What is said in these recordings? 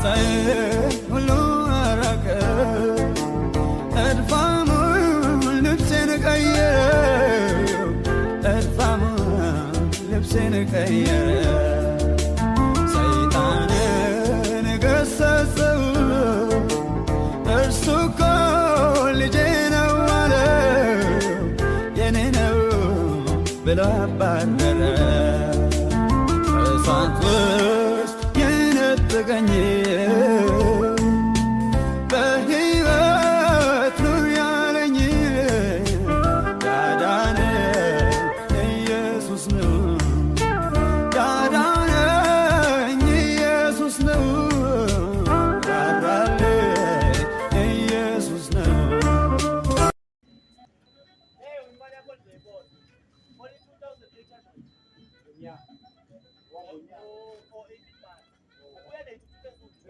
ደስታዬን ሁሉ አራቀ እድፋሙን ልብሴን ቀየረው እድፋሙን ልብሴን ቀየረ ሰይጣንን ገሰጸው እርሱ እኮ ልጄ ነው አለው የኔ ነው ብሎ አባረረ እሳት ውስጥ የነጠቀኝ በሕይወት ኑር ያለኝ ያዳነኝ ኢየሱስ ነው ያዳነኝ ኢየሱስ ነው ያዳነኝ ኢየሱስ ነው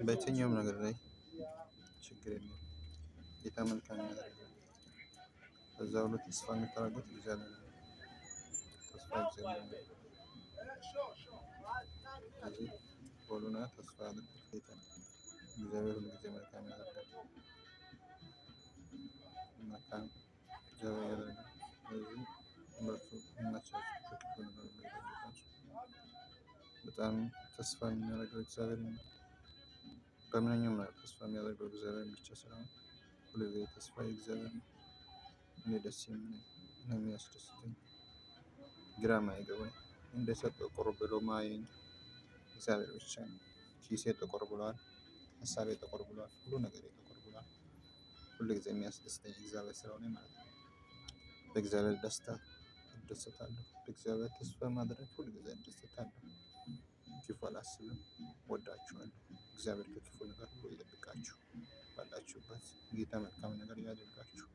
በየትኛውም ነገር ላይ ችግር የለም። ጌታ መልካም ያደርጋል። በዛ ሁሉ ተስፋ የምታደርጉት እግዚአብሔር ነው። ተስፋ እግዚአብሔር ነው። ስለዚህ ሁሉና ተስፋ አድርጉት ጌታ ነው። እግዚአብሔር ሁሉ ጊዜ መልካም ያደርጋል። መልካም እግዚአብሔር ያደርጋል። ስለዚህ በርቱ፣ እናቻችሁ ከክፉ ነገር ሁሉ ይጠብቃችሁ። በጣም ተስፋ የሚያደርገው እግዚአብሔር ነው። በምንኛውም ነገር ተስፋ የሚያደርገው እግዚአብሔር ብቻ ስለሆነ ሁልጊዜ ተስፋ እግዚአብሔር ነው። እኔ ደስ የሚለኝ እኔ የሚያስደስተኝ ግራ ማይገባኝ እንደሰጠው ቆር ብሎ ማየኝ እግዚአብሔር ብቻ ነው። ኪሴ ጠቆር ብሏል፣ ሀሳቤ ጠቆር ብሏል፣ ሁሉ ነገር ጠቆር ብሏል። ሁልጊዜ የሚያስደስተኝ እግዚአብሔር ስለሆነ ማለት ነው። በእግዚአብሔር ደስታ እደሰታለሁ። በእግዚአብሔር ተስፋ ማድረግ ሁልጊዜ እደሰታለሁ። ክፉ አላስብም። ወዳችኋለሁ። እግዚአብሔር ከክፉ ነገር ሁሉ ይጠብቃችሁ። ባላችሁበት ጌታ መልካም ነገር ያደርጋችሁ።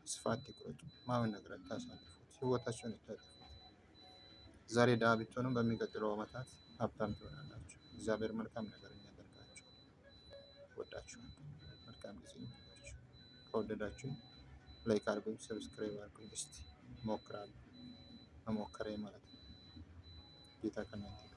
ስፋት ይቁረጡ። ማውን ነገር ታሳልፉት። ህይወታችሁን ይታደፉት። ዛሬ ድሃ ብትሆኑም በሚቀጥለው ዓመታት ሀብታም ትሆናላችሁ። እግዚአብሔር መልካም ነገር ያደርጋችሁ። ወዳችኋለሁ። መልካም ጊዜ ይሁንላችሁ። ከወደዳችሁ ላይክ አድርጉኝ፣ ሰብስክራይብ አድርጉኝ። እስቲ እሞክራለሁ መሞከሬ ማለት ነው። ጌታ ከእናንተ